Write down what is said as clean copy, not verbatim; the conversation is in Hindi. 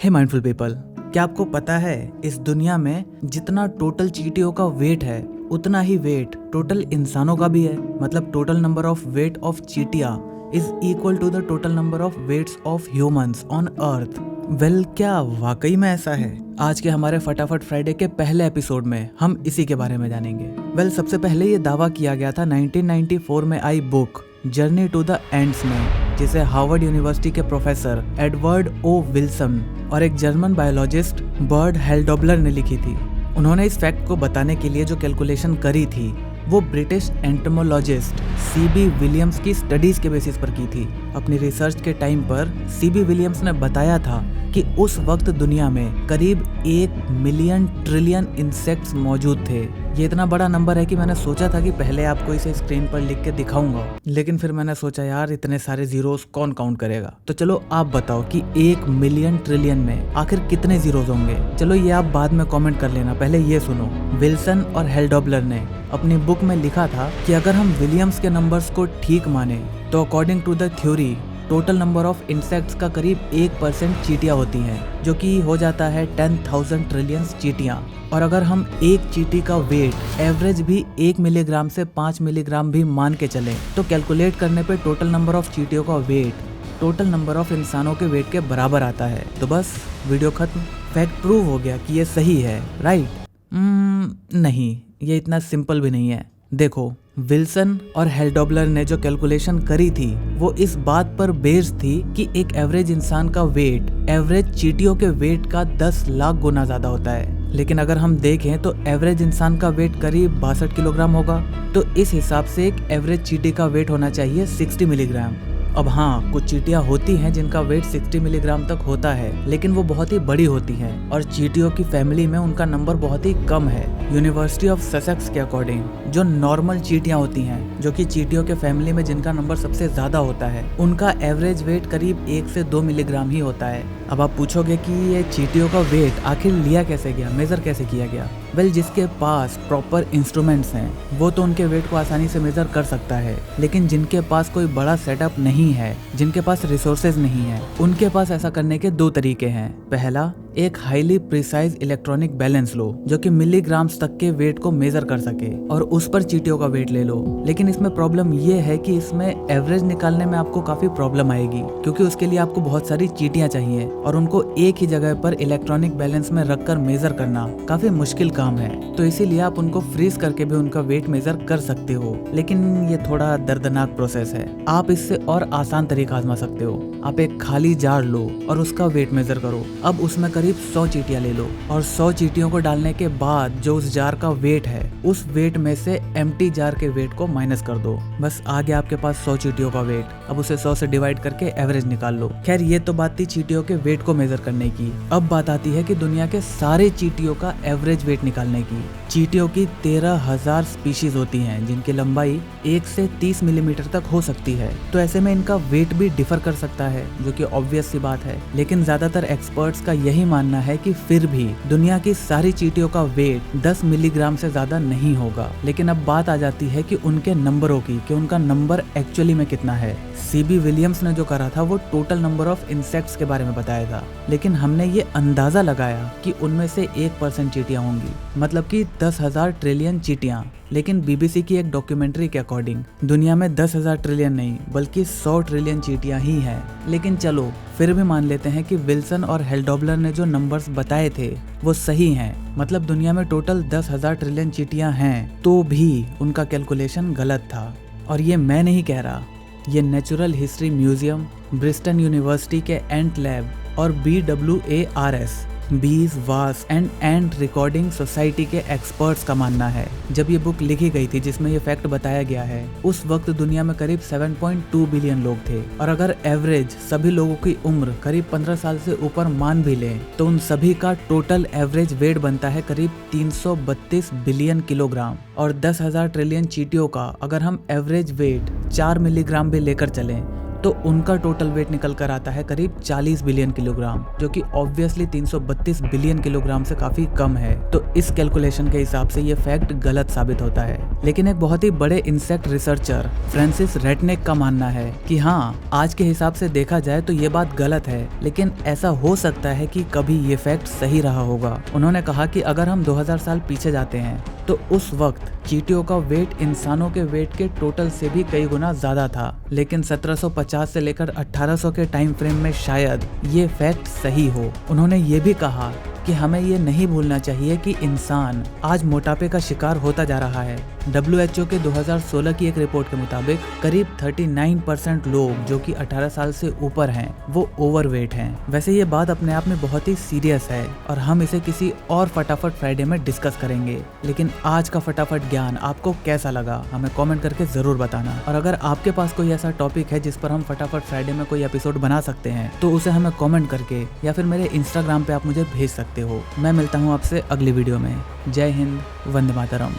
हे माइंडफुल पीपल, क्या आपको पता है इस दुनिया में जितना टोटल चींटियों का वेट है उतना ही वेट टोटल इंसानों का भी है। मतलब total number of weight of चींटिया is equal to the total number of weights of humans on earth. Well, क्या वाकई में ऐसा है? आज के हमारे फटाफट फ्राइडे के पहले एपिसोड में हम इसी के बारे में जानेंगे। वेल, सबसे पहले ये दावा किया गया था 1994 में I book journey to the ants में, जिसे हार्वर्ड यूनिवर्सिटी के प्रोफेसर एडवर्ड ओ विल्सन और एक जर्मन बायोलॉजिस्ट बर्ड हेल्डोब्लर ने लिखी थी। उन्होंने इस फैक्ट को बताने के लिए जो कैलकुलेशन करी थी वो ब्रिटिश एंटोमोलॉजिस्ट सीबी विलियम्स की स्टडीज के बेसिस पर की थी। अपनी रिसर्च के टाइम पर सीबी विलियम्स ने बताया था कि उस वक्त दुनिया में करीब 1 मिलियन ट्रिलियन इंसेक्ट्स मौजूद थे। ये इतना बड़ा नंबर है कि मैंने सोचा था कि पहले आपको इसे स्क्रीन पर लिख के दिखाऊंगा, लेकिन फिर मैंने सोचा यार इतने सारे जीरोस कौन काउंट करेगा। तो चलो आप बताओ कि 1 मिलियन ट्रिलियन में आखिर कितने जीरोस होंगे। चलो ये आप बाद में कमेंट कर लेना, पहले ये सुनो। विल्सन और हेल्डोब्लर ने अपनी बुक में लिखा था कि अगर हम विलियम्स के नंबर्स को ठीक माने तो according to the theory total number of insects का करीब 1% चींटियां होती हैं, जो कि हो जाता है 10,000 ट्रिलियन चींटियां। और अगर हम एक चींटी का वेट एवरेज भी 1 मिलीग्राम से 5 मिलीग्राम भी मान के चलें तो कैलकुलेट करने पे टोटल नंबर ऑफ चींटियों का वेट टोटल नंबर ऑफ इंसानों के वेट के बराबर आता है। तो बस वीडियो खत्म, फैक्ट प्रूव हो गया कि ये सही है, राइट? नहीं, ये इतना सिंपल भी नहीं है। देखो, विल्सन और हेल्डोब्लर ने जो कैलकुलेशन करी थी वो इस बात पर बेस्ड थी कि एक एवरेज इंसान का वेट एवरेज चींटियों के वेट का 10 लाख गुना ज्यादा होता है। लेकिन अगर हम देखें तो एवरेज इंसान का वेट करीब 62 किलोग्राम होगा, तो इस हिसाब से एक एवरेज चींटी का वेट होना चाहिए 60 मिलीग्राम। अब हाँ, कुछ चींटियां होती हैं जिनका वेट 60 मिलीग्राम तक होता है, लेकिन वो बहुत ही बड़ी होती हैं और चींटियों की फैमिली में उनका नंबर बहुत ही कम है। यूनिवर्सिटी ऑफ ससेक्स के अकॉर्डिंग जो नॉर्मल चींटियां होती हैं, जो कि चींटियों के फैमिली में जिनका नंबर सबसे ज्यादा होता है, उनका एवरेज वेट करीब 1 से 2 मिलीग्राम ही होता है। अब आप पूछोगे कि ये चींटियों का वेट आखिर लिया कैसे गया, मेजर कैसे किया गया? वेल, जिसके पास प्रॉपर इंस्ट्रूमेंट्स हैं वो तो उनके वेट को आसानी से मेजर कर सकता है, लेकिन जिनके पास कोई बड़ा सेटअप नहीं है, जिनके पास रिसोर्सेज नहीं है, उनके पास ऐसा करने के 2 तरीके हैं। पहला, एक हाईली प्रिसाइज इलेक्ट्रॉनिक बैलेंस लो जो कि मिलीग्राम्स तक के वेट को मेजर कर सके और उस पर चींटियों का वेट ले लो। लेकिन इसमें प्रॉब्लम ये है कि इसमें एवरेज निकालने में आपको काफी प्रॉब्लम आएगी, क्योंकि उसके लिए आपको बहुत सारी चींटियां चाहिए और उनको एक ही जगह पर इलेक्ट्रॉनिक बैलेंस में रखकर मेजर करना काफी मुश्किल काम है। तो इसीलिए आप उनको फ्रीज करके भी उनका वेट मेजर कर सकते हो, लेकिन ये थोड़ा दर्दनाक प्रोसेस है। आप इससे और आसान तरीका आजमा सकते हो। आप एक खाली जार लो और उसका वेट मेजर करो। अब उसमें करीब 100 चींटियां ले लो और 100 चींटियों को डालने के बाद जो उस जार का वेट है, उस वेट में से एम्प्टी जार के वेट को माइनस कर दो। बस आ गया आपके पास 100 चींटियों का वेट। अब उसे 100 से डिवाइड करके एवरेज निकाल लो। खैर, ये तो बात थी चींटियों के वेट को मेजर करने की। अब बात आती है कि दुनिया के सारे चींटियों का एवरेज वेट निकालने की। चींटियों की 13,000 स्पीशीज होती हैं, जिनकी लंबाई 1 से 30 मिलीमीटर तक हो सकती है। तो ऐसे में इनका वेट भी डिफर कर सकता है, जो कि ऑब्वियस सी बात है। लेकिन ज्यादातर एक्सपर्ट्स का यही मानना है कि फिर भी दुनिया की सारी चींटियों का वेट 10 मिलीग्राम से ज्यादा नहीं होगा। लेकिन अब बात आ जाती है कि उनके नंबरों की, कि उनका नंबर एक्चुअली में कितना है। सीबी विलियम्स ने जो करा था वो टोटल नंबर ऑफ इंसेक्ट्स के बारे में बताया था, लेकिन हमने ये अंदाजा लगाया कि उनमें से 1% चींटियां होंगी, मतलब कि 10,000 ट्रिलियन चींटियां। लेकिन बीबीसी की एक डॉक्यूमेंट्री के अकॉर्डिंग दुनिया में 10,000 ट्रिलियन नहीं बल्कि 100 ट्रिलियन चींटियां ही हैं। लेकिन चलो फिर भी मान लेते हैं कि विल्सन और हेल्डोब्लर ने जो नंबर्स बताए थे वो सही हैं, मतलब दुनिया में टोटल 10,000 ट्रिलियन चींटियां हैं, तो भी उनका कैलकुलेशन गलत था। और ये मैं नहीं कह रहा, ये नेचुरल हिस्ट्री म्यूजियम, ब्रिस्टन यूनिवर्सिटी के एंट लैब और BWARS बीज वास एंड एंट रिकॉर्डिंग सोसाइटी के एक्सपर्ट्स का मानना है। जब ये बुक लिखी गई थी जिसमें ये फैक्ट बताया गया है, उस वक्त दुनिया में करीब 7.2 बिलियन लोग थे और अगर एवरेज सभी लोगों की उम्र करीब 15 साल से ऊपर मान भी लें तो उन सभी का टोटल एवरेज वेट बनता है करीब 332 बिलियन किलोग्राम। और 10,000 ट्रिलियन चींटियों का अगर हम एवरेज वेट 4 मिलीग्राम भी लेकर चलें तो उनका टोटल वेट निकल कर आता है करीब 40 बिलियन किलोग्राम, जो कि ऑब्वियसली 332 बिलियन किलोग्राम से काफी कम है। तो इस कैलकुलेशन के हिसाब से ये फैक्ट गलत साबित होता है। लेकिन एक बहुत ही बड़े इंसेक्ट रिसर्चर फ्रांसिस रेटनेक का मानना है कि हाँ, आज के हिसाब से देखा जाए तो ये बात गलत है, लेकिन ऐसा हो सकता है कि कभी ये फैक्ट सही रहा होगा। उन्होंने कहा कि अगर हम 2000 साल पीछे जाते हैं तो उस वक्त चींटियों का वेट इंसानों के वेट के टोटल से भी कई गुना ज्यादा था, लेकिन 1750 से लेकर 1800 के टाइम फ्रेम में शायद ये फैक्ट सही हो। उन्होंने ये भी कहा कि हमें ये नहीं भूलना चाहिए कि इंसान आज मोटापे का शिकार होता जा रहा है। WHO के 2016 की एक रिपोर्ट के मुताबिक करीब 39% लोग जो कि 18 साल से ऊपर हैं वो ओवरवेट हैं। वैसे ये बात अपने आप में बहुत ही सीरियस है और हम इसे किसी और फटाफट फ्राइडे में डिस्कस करेंगे। लेकिन आज का फटाफट ज्ञान आपको कैसा लगा हमें कमेंट करके जरूर बताना। और अगर आपके पास कोई ऐसा टॉपिक है जिस पर हम फटाफट फ्राइडे में कोई एपिसोड बना सकते हैं तो उसे हमें कमेंट करके या फिर मेरे इंस्टाग्राम पे आप मुझे भेज सकते हो। मैं मिलता हूँ आपसे अगली वीडियो में। जय हिंद, वंदे मातरम।